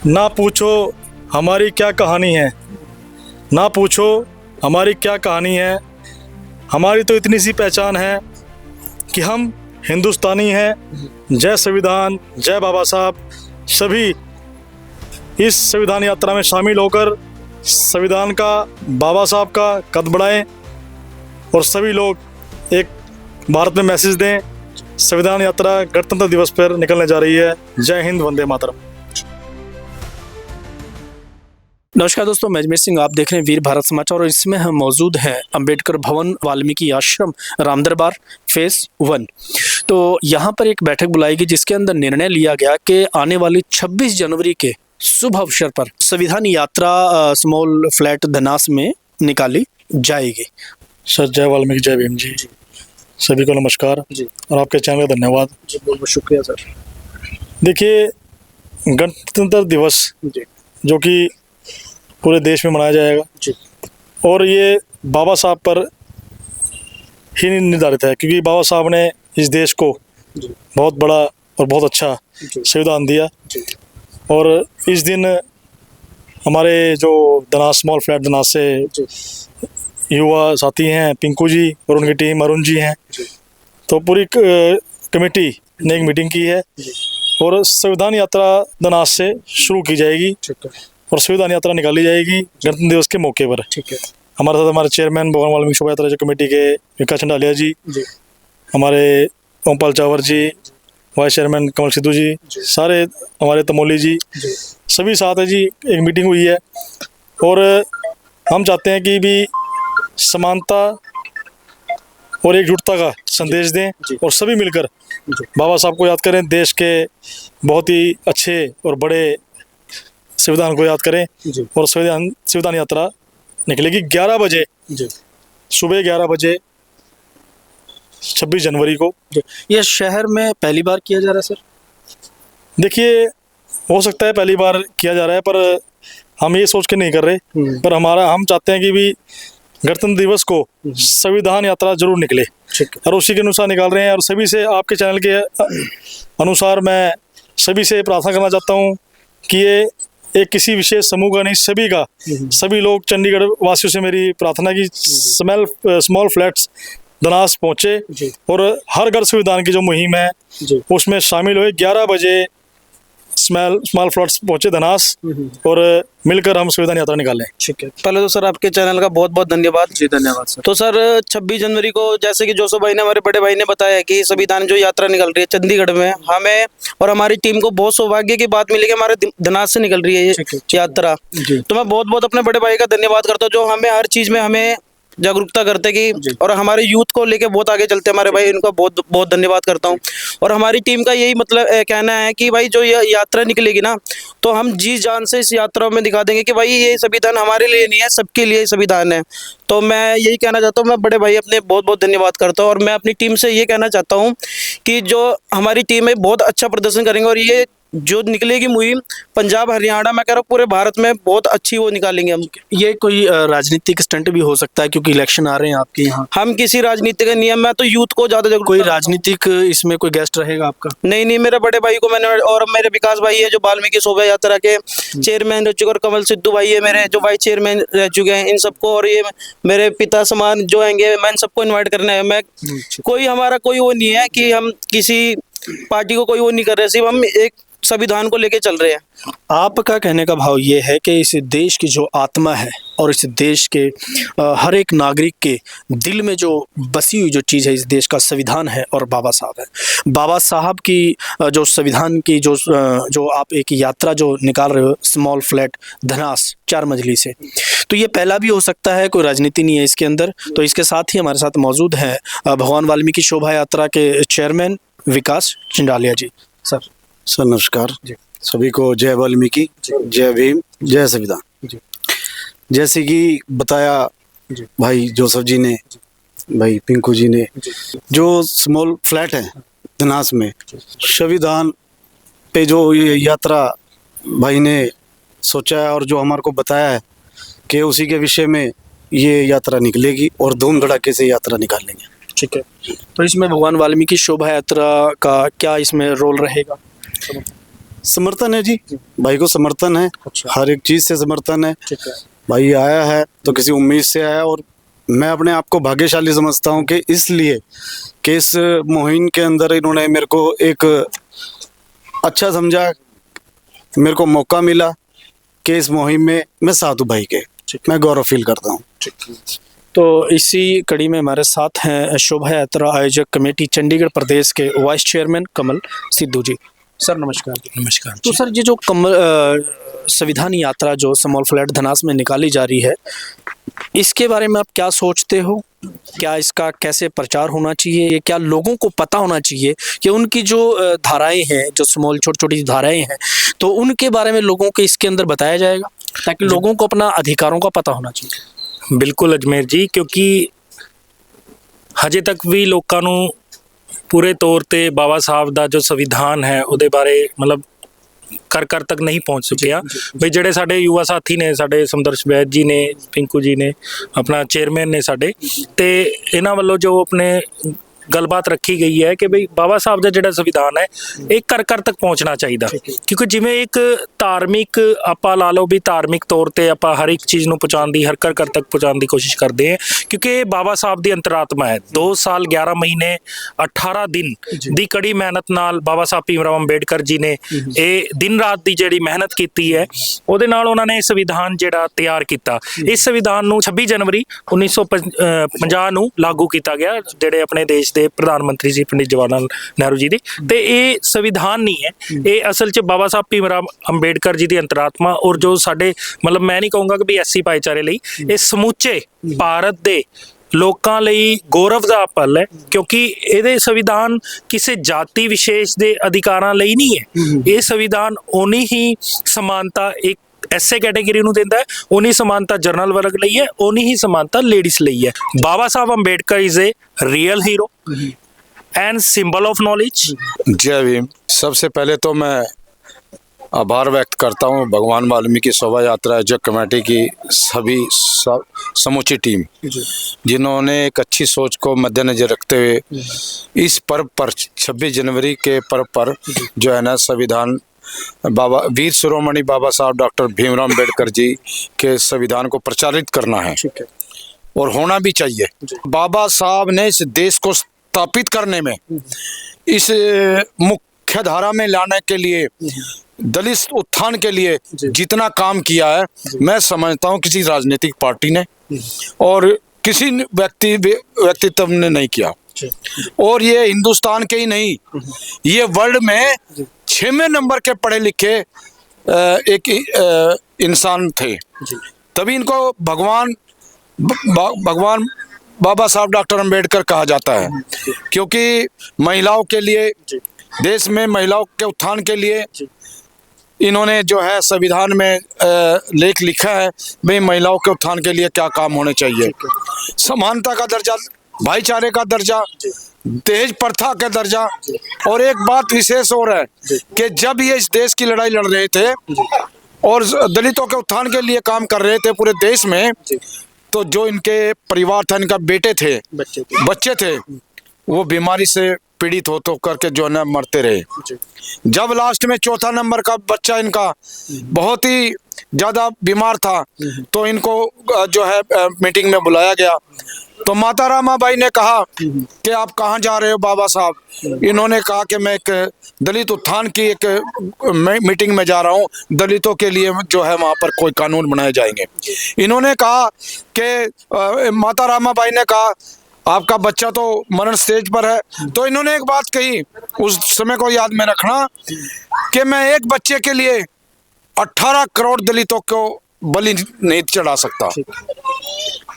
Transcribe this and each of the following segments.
ना पूछो हमारी क्या कहानी है, ना पूछो हमारी क्या कहानी है। हमारी तो इतनी सी पहचान है कि हम हिंदुस्तानी हैं। जय संविधान, जय बाबा साहब। सभी इस संविधान यात्रा में शामिल होकर संविधान का, बाबा साहब का कद बढ़ाएं और सभी लोग एक भारत में मैसेज दें। संविधान यात्रा गणतंत्र दिवस पर निकलने जा रही है। जय हिंद, वंदे मातरम। नमस्कार दोस्तों, मैं अजमेर सिंह, आप देख रहे हैं वीर भारत समाचार और इसमें हम मौजूद हैं अंबेडकर भवन, वाल्मीकि आश्रम, रामदरबार फेज 1। तो यहाँ पर एक बैठक बुलाई गई जिसके अंदर निर्णय लिया गया कि आने वाली 26 जनवरी के शुभ अवसर पर संविधान यात्रा स्मॉल फ्लैट धनास में निकाली जाएगी। सर, जय वाल्मीकि, जय भीम जी। सभी को नमस्कार जी और आपके चैनल का धन्यवाद जी, बहुत बहुत शुक्रिया सर। देखिए, गणतंत्र दिवस जी जो कि पूरे देश में मनाया जाएगा जी और ये बाबा साहब पर ही निर्धारित है, क्योंकि बाबा साहब ने इस देश को जी बहुत बड़ा और बहुत अच्छा जी संविधान दिया। जी और इस दिन हमारे जो धनास स्मॉल फ्लैट धनास से जी युवा साथी हैं, पिंकू जी और उनकी टीम अरुण जी हैं, जी तो पूरी कमेटी ने एक मीटिंग की है जी, और संविधान यात्रा धनास से शुरू की जाएगी ठीक है और संविधान यात्रा निकाली जाएगी गणतंत्र दिवस के मौके पर। ठीक है हमारे साथ हमारे चेयरमैन भगवान वाल्मीकि शोभा यात्रा जो कमेटी के विकास चंडालिया जी, जी हमारे ओमपाल चावर जी, वाइस चेयरमैन कमल सिद्धू जी, सारे हमारे तमोली जी, जी सभी साथ है जी। एक मीटिंग हुई है और हम चाहते हैं कि भी समानता और एकजुटता का संदेश दें जी। और सभी मिलकर जी बाबा साहब को याद करें। देश के बहुत ही अच्छे और बड़े संविधान को याद करें जी और संविधान यात्रा निकलेगी 11 बजे, जी सुबह 11 बजे 26 जनवरी को। जी। ये शहर में पहली बार किया जा रहा है सर? देखिए, हो सकता है पहली बार किया जा रहा है, पर हम ये सोच के नहीं कर रहे, पर हम चाहते हैं कि भी गणतंत्र दिवस को संविधान यात्रा जरूर निकले ठीक है और उसी के अनुसार निकाल रहे हैं। और सभी से, आपके चैनल के अनुसार मैं सभी से प्रार्थना करना चाहता हूँ कि ये एक किसी विशेष समूह का नहीं, सभी का, सभी लोग, चंडीगढ़ वासियों से मेरी प्रार्थना की स्मॉल फ्लैट्स धनास पहुँचे जी और हर घर संविधान की जो मुहिम है जी उसमें शामिल हुए। 11 बजे स्मॉल फ्लैट्स पहुँचे धनास और मिलकर हम संविधान यात्रा निकालें। ठीक है। पहले तो सर आपके चैनल का बहुत बहुत धन्यवाद। जी धन्यवाद सर। तो सर 26 जनवरी को, जैसे कि जोसो भाई ने, हमारे बड़े भाई ने बताया कि संविधान जो यात्रा निकल रही है चंडीगढ़ में, हमें और हमारी टीम को बहुत सौभाग्य की बात मिली कि हमारे धनास से निकल रही है ठीक ये है। यात्रा। जी तो मैं बहुत बहुत अपने बड़े भाई का धन्यवाद करता हूँ जो हमें हर चीज में हमें जागरूकता करते जी। कि, और हमारे यूथ को लेके बहुत आगे चलते हमारे भाई, इनका बहुत बहुत धन्यवाद करता हूँ। और हमारी टीम का यही मतलब कहना है कि भाई जो ये यात्रा निकलेगी ना, तो हम जी जान से इस यात्रा में दिखा देंगे कि भाई ये संविधान हमारे लिए नहीं है, सबके लिए संविधान है। तो मैं यही कहना चाहता हूँ, मैं बड़े भाई अपने बहुत बहुत धन्यवाद करता हूँ। और मैं अपनी टीम से ये कहना चाहता हूँ कि जो हमारी टीम है बहुत अच्छा प्रदर्शन करेंगे और ये जो निकलेगी मुहिम पंजाब, हरियाणा, मैं कह रहा हूँ पूरे भारत में बहुत अच्छी वो निकालेंगे हम। ये कोई राजनीतिक स्टंट भी हो सकता है क्योंकि इलेक्शन आ रहे हैं आपके यहाँ? हम किसी राजनीति का नियम, मैं तो यूथ को ज्यादा जागरूक कोई करता हूँ। राजनीतिक इसमें कोई गेस्ट रहेगा आपका? नहीं नहीं, मेरे बड़े भाई को मैंने, और मेरे विकास भाई है जो वाल्मीकि शोभा यात्रा के चेयरमैन रह चुके, और कमल सिद्धू भाई है मेरे जो वाइस चेयरमैन रह चुके हैं, इन सबको, और ये मेरे पिता समान जो आएंगे, मैं इन सबको इन्वाइट करना है। मैं कोई, हमारा कोई वो नहीं है कि हम किसी पार्टी को कोई वो नहीं कर रहे, सिर्फ हम एक संविधान को लेके चल रहे हैं। आपका कहने का भाव ये है कि इस देश की जो आत्मा है और इस देश के हर एक नागरिक के दिल में जो बसी हुई जो चीज़ है, इस देश का संविधान है और बाबा साहब है। बाबा साहब की जो संविधान की जो आप एक यात्रा जो निकाल रहे हो स्मॉल फ्लैट धनास 4 मंजिली से, तो ये पहला भी हो सकता है, कोई राजनीति नहीं है इसके अंदर। तो इसके साथ ही हमारे साथ मौजूद हैं भगवान वाल्मीकि शोभा यात्रा के चेयरमैन विकास चंडालिया जी। सर नमस्कार जी। सभी को जय वाल्मीकि, जय भीम, जय संविधान। जी जैसे कि बताया जी भाई जोसफ जी ने, भाई पिंकू जी ने, जो स्मॉल फ्लैट है धनास में, संविधान पे जो ये यात्रा भाई ने सोचा है और जो हमारे को बताया है कि उसी के विषय में ये यात्रा निकलेगी और धूम धड़ाके से यात्रा निकालेंगे। ठीक है। तो इसमें भगवान वाल्मीकि शोभा यात्रा का क्या इसमें रोल रहेगा? समर्थन है जी, भाई को समर्थन है, हर एक चीज से समर्थन है। ठीक है। भाई आया है तो किसी उम्मीद से आया, और मैं अपने आप को भाग्यशाली समझता हूँ कि इसलिए कि इस मुहिम के अंदर इन्होंने मेरे को एक अच्छा समझा, मेरे को मौका मिला कि इस मुहिम में मैं साथ हूँ भाई के, मैं गौरव फील करता हूँ। तो इसी कड़ी में हमारे साथ हैं शोभा यात्रा आयोजक कमेटी चंडीगढ़ प्रदेश के वाइस चेयरमैन कमल सिद्धू जी। सर नमस्कार। नमस्कार। तो सर ये जो संविधान यात्रा जो स्मॉल फ्लैट धनास में निकाली जा रही है, इसके बारे में आप क्या सोचते हो? क्या इसका कैसे प्रचार होना चाहिए? क्या लोगों को पता होना चाहिए कि उनकी जो धाराएं हैं, जो स्मॉल छोटी छोटी धाराएं हैं, तो उनके बारे में लोगों को इसके अंदर बताया जाएगा ताकि लोगों को अपना अधिकारों का पता होना चाहिए? बिल्कुल अजमेर जी, क्योंकि हजे तक भी लोगों ਨੂੰ पूरे तौर ਤੇ ਬਾਬਾ ਸਾਹਿਬ ਦਾ ਜੋ ਸੰਵਿਧਾਨ ਹੈ ਉਹਦੇ ਬਾਰੇ ਮਤਲਬ ਕਰ ਤੱਕ ਨਹੀਂ ਪਹੁੰਚ ਸਕਿਆ। ਬਈ ਜਿਹੜੇ ਸਾਡੇ ਯੁਵਾ ਸਾਥੀ ਨੇ, ਸਾਡੇ ਸਮਦਰਸ਼ ਵੈਦ ਜੀ ਨੇ, ਪਿੰਕੂ ਜੀ ਨੇ, ਆਪਣਾ ਚੇਅਰਮੈਨ ਨੇ ਸਾਡੇ, ਤੇ ਇਹਨਾਂ ਵੱਲੋਂ ਜੋ ਆਪਣੇ ਗੱਲਬਾਤ ਰੱਖੀ ਗਈ ਹੈ ਕਿ ਬਈ ਬਾਬਾ ਸਾਹਿਬ ਦਾ ਜਿਹੜਾ ਸੰਵਿਧਾਨ ਹੈ ਇਹ ਘਰ ਤੱਕ ਪਹੁੰਚਣਾ ਚਾਹੀਦਾ। ਕਿਉਂਕਿ ਜਿਵੇਂ ਇੱਕ ਧਾਰਮਿਕ ਆਪਾਂ ਲਾ ਲਓ ਵੀ ਧਾਰਮਿਕ ਤੌਰ ਤੇ ਆਪਾਂ ਹਰ ਇੱਕ ਚੀਜ਼ ਨੂੰ ਪਹੁੰਚਾਉਣ ਦੀ, ਹਰ ਘਰ ਤੱਕ ਪਹੁੰਚਾਉਣ ਦੀ ਕੋਸ਼ਿਸ਼ ਕਰਦੇ ਹਾਂ, ਕਿਉਂਕਿ ਇਹ ਬਾਬਾ ਸਾਹਿਬ ਦੀ ਅੰਤਰਾਤਮਾ ਹੈ। 2 ਸਾਲ 11 ਮਹੀਨੇ 18 ਦਿਨ ਦੀ ਕੜੀ ਮਿਹਨਤ ਨਾਲ ਬਾਬਾ ਸਾਹਿਬ ਭੀਮ ਰਾਓ ਅੰਬੇਡਕਰ ਜੀ ਨੇ ਇਹ ਦਿਨ ਰਾਤ ਦੀ ਜਿਹੜੀ ਮਿਹਨਤ ਕੀਤੀ ਹੈ, ਉਹਦੇ ਨਾਲ ਉਹਨਾਂ ਨੇ ਸੰਵਿਧਾਨ ਜਿਹੜਾ ਤਿਆਰ ਕੀਤਾ। ਇਸ ਸੰਵਿਧਾਨ ਨੂੰ 26 ਜਨਵਰੀ 1950 ਨੂੰ ਲਾਗੂ ਕੀਤਾ ਗਿਆ, ਜਿਹੜੇ ਆਪਣੇ ਦੇਸ਼ ਦੇ ਪ੍ਰਧਾਨ ਮੰਤਰੀ ਸੀ ਪੰਡਿਤ ਜਵਾਹਰ ਲਾਲ ਨਹਿਰੂ ਜੀ ਦੀ। ਤੇ ਇਹ ਸੰਵਿਧਾਨ ਨਹੀਂ ਹੈ, ਇਹ ਅਸਲ 'ਚ ਬਾਬਾ ਸਾਹਿਬ ਭੀਮ ਰਾਓ ਅੰਬੇਡਕਰ ਜੀ ਦੀ ਅੰਤਰਾਤਮਾ, ਔਰ ਜੋ ਸਾਡੇ ਮਤਲਬ ਮੈਂ ਨਹੀਂ ਕਹੂੰਗਾ ਕਿ ਵੀ ਐਸਸੀ ਭਾਈਚਾਰੇ ਲਈ, ਇਹ ਸਮੁੱਚੇ ਭਾਰਤ ਦੇ ਲੋਕਾਂ ਲਈ ਗੌਰਵ ਦਾ ਪਲ ਹੈ। ਕਿਉਂਕਿ ਇਹਦੇ ਸੰਵਿਧਾਨ ਕਿਸੇ ਜਾਤੀ ਵਿਸ਼ੇਸ਼ ਦੇ ਅਧਿਕਾਰਾਂ ਲਈ ਨਹੀਂ ਹੈ। ਇਹ ਸੰਵਿਧਾਨ ਉਨੀ ਹੀ ਸਮਾਨਤਾ ਇੱਕ ਐਸੇ ਕੈਟੇਗਰੀ ਨੂੰ ਦਿੰਦਾ ਹੈ, ਉਨੀ ਸਮਾਨਤਾ ਜਨਰਲ ਵਰਗ ਲਈ ਹੈ, ਉਨੀ ਹੀ ਸਮਾਨਤਾ ਲੇਡੀਜ਼ ਲਈ ਹੈ। ਬਾਬਾ ਸਾਹਿਬ Ambedkar is a real hero and symbol of knowledge. जय भीम। सबसे पहले तो मैं आभार व्यक्त करता हूँ भगवान वाल्मीकि शोभा यात्रा आयोजक कमेटी की सभी समूची टीम, जिन्होंने एक अच्छी सोच को मद्देनजर रखते हुए इस पर्व पर 26 जनवरी के पर्व पर जो है ना संविधान बाबा वीर शिरोमणि बाबा साहब डॉक्टर भीमराव अम्बेडकर जी के संविधान को प्रचारित करना है, और होना भी चाहिए। बाबा साहब ने इस देश को स्थापित करने में, इस मुख्य धारा में लाने के लिए, दलित उत्थान के लिए जितना काम किया है, मैं समझता हूँ किसी राजनीतिक पार्टी ने और किसी व्यक्तित्व ने नहीं किया। और ये हिंदुस्तान के ही नहीं, ये वर्ल्ड में 6वें नंबर के पढ़े लिखे एक इंसान थे, तभी इनको भगवान बाबा साहब डॉक्टर अंबेडकर कहा जाता है। क्योंकि महिलाओं के लिए, देश में महिलाओं के उत्थान के लिए इन्होंने जो है संविधान में लेख लिखा है, भाई महिलाओं के उत्थान के लिए क्या काम होने चाहिए। समानता का दर्जा, भाईचारे का दर्जा, दहेज प्रथा का दर्जा। और एक बात विशेष और है कि जब ये इस देश की लड़ाई लड़ रहे थे और दलितों के उत्थान के लिए काम कर रहे थे पूरे देश में, तो जो इनके परिवार था, इनका बेटे थे, बच्चे थे, वो बीमारी से पीड़ित हो करके जो है ना मरते रहे। जब लास्ट में 4था नंबर का बच्चा इनका बहुत ही ज़्यादा बीमार था, तो इनको जो है मीटिंग में बुलाया गया। तो माता रामाबाई ने कहा कि आप कहाँ जा रहे हो बाबा साहब? इन्होंने कहा कि मैं एक दलित उत्थान की एक मीटिंग में जा रहा हूँ, दलितों के लिए जो है वहाँ पर कोई कानून बनाए जाएंगे। इन्होंने कहा कि माता रामाबाई ने कहा आपका बच्चा तो मरण स्टेज पर है। तो इन्होंने एक बात कही, उस समय को याद में रखना, कि मैं एक बच्चे के लिए 18 करोड़ दलितों को बलि नहीं चढ़ा सकता।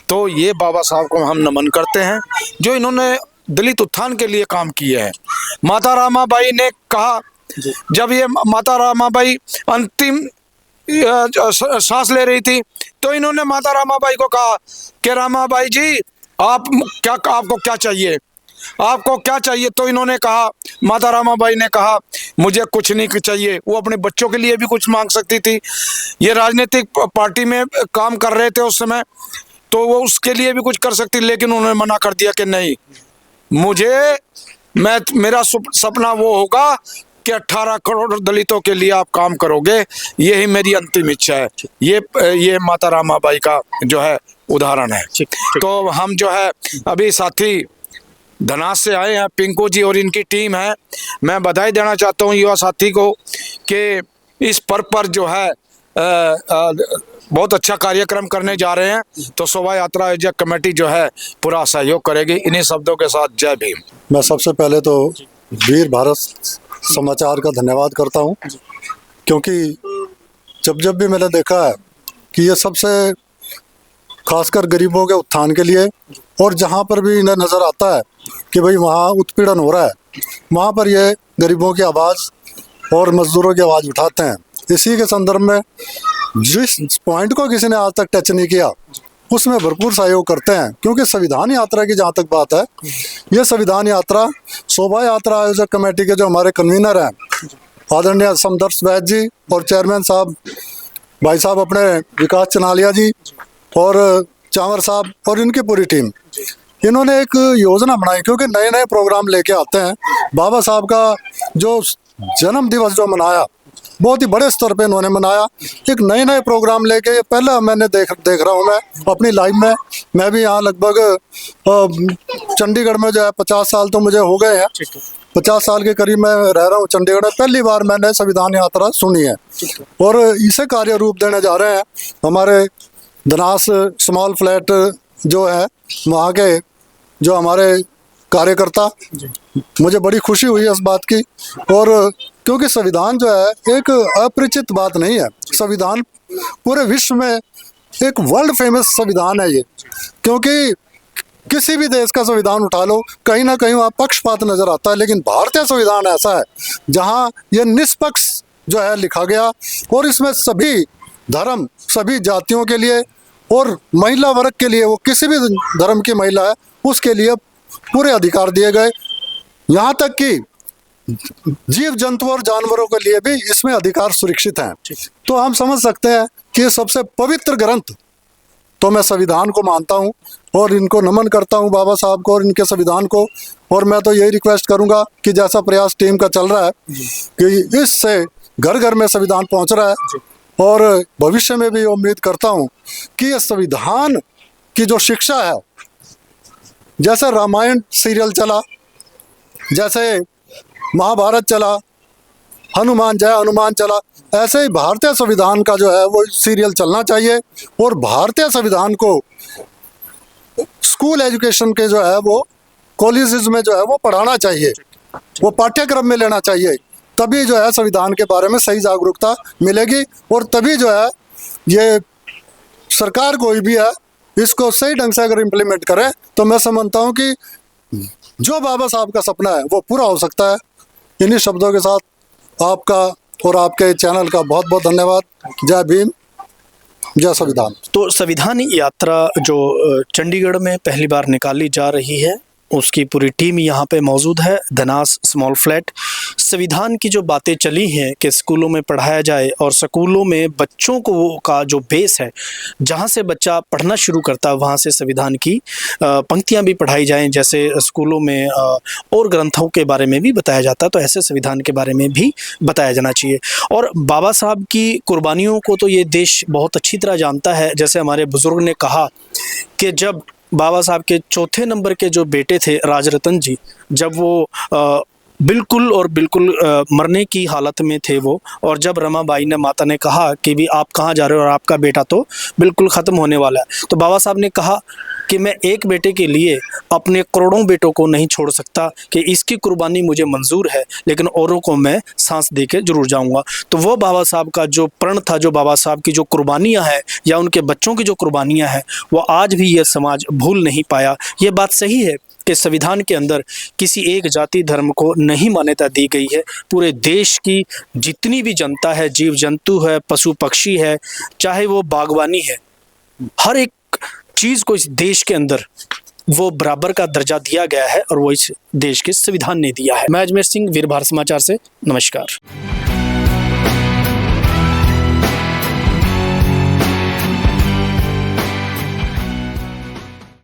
तो ये बाबा साहब को हम नमन करते हैं, जो इन्होंने दलित उत्थान के लिए काम किए हैं। माता रामाबाई ने कहा, जब ये माता रामाबाई अंतिम सांस ले रही थी, तो इन्होंने माता रामाबाई को कहा कि रामाबाई जी आपको क्या चाहिए, आपको क्या चाहिए? तो इन्होंने कहा, माता रामाबाई ने कहा मुझे कुछ नहीं चाहिए। वो अपने बच्चों के लिए भी कुछ मांग सकती थी। ये राजनीतिक पार्टी में काम कर रहे थे उस समय, तो वो उसके लिए भी कुछ कर सकती, लेकिन उन्होंने मना कर दिया कि नहीं, मेरा सपना वो होगा कि 18 करोड़ दलितों के लिए आप काम करोगे, यही मेरी अंतिम इच्छा है। ये माता रामाबाई का जो है उदाहरण है। तो हम जो है अभी साथी धनास से आए हैं, पिंकू जी और इनकी टीम है। मैं बधाई देना चाहता हूँ युवा साथी को कि इस पर्व पर जो है बहुत अच्छा कार्यक्रम करने जा रहे हैं। तो शोभा यात्रा आयोजक कमेटी जो है पूरा सहयोग करेगी। इन्हीं शब्दों के साथ जय भीम। मैं सबसे पहले तो वीर भारत समाचार का धन्यवाद करता हूं, क्योंकि जब भी मैंने देखा है कि ये सबसे खासकर गरीबों के उत्थान के लिए, और जहां पर भी इन्हें नज़र आता है कि भाई वहाँ उत्पीड़न हो रहा है, वहाँ पर ये गरीबों की आवाज़ और मजदूरों की आवाज़ उठाते हैं। इसी के संदर्भ में जिस पॉइंट को किसी ने आज तक टच नहीं किया उसमें भरपूर सहयोग करते हैं, क्योंकि संविधान यात्रा की जहाँ तक बात है, ये संविधान यात्रा शोभा यात्रा आयोजक कमेटी के जो हमारे कन्वीनर हैं आदरणीय समदर्श वैद्य जी और चेयरमैन साहब भाई साहब अपने विकास चनालिया जी और चांवर साहब और इनकी पूरी टीम, इन्होंने एक योजना बनाई, क्योंकि नए नए प्रोग्राम लेके आते हैं। बाबा साहब का जो जन्म दिवस जो मनाया बहुत ही बड़े स्तर पे इन्होंने मनाया, एक नए नए प्रोग्राम लेके। पहला मैंने देख रहा हूँ मैं अपनी लाइफ में, मैं भी यहाँ लगभग चंडीगढ़ में जो है 50 साल तो मुझे हो गए हैं, 50 साल के करीब मैं रह रहा हूँ चंडीगढ़ में। पहली बार मैंने संविधान यात्रा सुनी है और इसे कार्य रूप देने जा रहे हैं हमारे धनास स्मॉल फ्लैट जो है वहाँ के जो हमारे कार्यकर्ता। मुझे बड़ी खुशी हुई इस बात की, और क्योंकि संविधान जो है एक अपरिचित बात नहीं है। संविधान पूरे विश्व में एक वर्ल्ड फेमस संविधान है ये, क्योंकि किसी भी देश का संविधान उठा लो कहीं ना कहीं वहाँ पक्षपात नजर आता है, लेकिन भारतीय संविधान ऐसा है जहाँ ये निष्पक्ष जो है लिखा गया, और इसमें सभी धर्म सभी जातियों के लिए और महिला वर्ग के लिए, वो किसी भी धर्म की महिला है उसके लिए पूरे अधिकार दिए गए। यहाँ तक कि जीव जंतु और जानवरों के लिए भी इसमें अधिकार सुरक्षित हैं। तो हम समझ सकते हैं कि ये सबसे पवित्र ग्रंथ तो मैं संविधान को मानता हूँ और इनको नमन करता हूँ बाबा साहब को और इनके संविधान को। और मैं तो यही रिक्वेस्ट करूँगा कि जैसा प्रयास टीम का चल रहा है कि इससे घर घर में संविधान पहुँच रहा है, और भविष्य में भी उम्मीद करता हूँ कि ये संविधान की जो शिक्षा है, जैसे रामायण सीरियल चला, जैसे महाभारत चला, हनुमान जय हनुमान चला, ऐसे ही भारतीय संविधान का जो है वो सीरियल चलना चाहिए। और भारतीय संविधान को स्कूल एजुकेशन के जो है वो कॉलेजेस में जो है वो पढ़ाना चाहिए, वो पाठ्यक्रम में लेना चाहिए। तभी जो है संविधान के बारे में सही जागरूकता मिलेगी, और तभी जो है ये सरकार कोई भी है इसको सही ढंग से अगर इम्प्लीमेंट करे तो मैं समझता हूँ कि जो बाबा साहब का सपना है वो पूरा हो सकता है। इन्हीं शब्दों के साथ आपका और आपके चैनल का बहुत बहुत धन्यवाद। जय भीम, जय संविधान। तो संविधान यात्रा जो चंडीगढ़ में पहली बार निकाली जा रही है, उसकी पूरी टीम यहाँ पे मौजूद है। धनास स्मॉल फ्लैट संविधान की जो बातें चली हैं कि स्कूलों में पढ़ाया जाए, और स्कूलों में बच्चों को का जो बेस है, जहाँ से बच्चा पढ़ना शुरू करता है वहाँ से संविधान की पंक्तियाँ भी पढ़ाई जाएं। जैसे स्कूलों में और ग्रंथों के बारे में भी बताया जाता है, तो ऐसे संविधान के बारे में भी बताया जाना चाहिए। और बाबा साहब की कुर्बानियों को तो ये देश बहुत अच्छी तरह जानता है। जैसे हमारे बुजुर्ग ने कहा कि जब बाबा साहब के चौथे नंबर के जो बेटे थे राजरतन जी, जब वो बिल्कुल मरने की हालत में थे वो, और जब रमाबाई ने माता ने कहा कि भी आप कहाँ जा रहे हो और आपका बेटा तो बिल्कुल ख़त्म होने वाला है, तो बाबा साहब ने कहा कि मैं एक बेटे के लिए अपने करोड़ों बेटों को नहीं छोड़ सकता, कि इसकी कुर्बानी मुझे मंजूर है लेकिन औरों को मैं सांस दे के जरूर जाऊंगा। तो वो बाबा साहब का जो प्रण था, जो बाबा साहब की जो कुर्बानियां हैं या उनके बच्चों की जो कुर्बानियां हैं, वो आज भी ये समाज भूल नहीं पाया। ये बात सही है कि संविधान के अंदर किसी एक जाति धर्म को नहीं मान्यता दी गई है। पूरे देश की जितनी भी जनता है, जीव जंतु है, पशु पक्षी है, चाहे वो बागवानी है, हर एक चीज़ को इस देश के अंदर वो बराबर का दर्जा दिया गया है, और वो इस देश के संविधान ने दिया है। मैं अजमेर सिंह, वीर भारत समाचार से नमस्कार।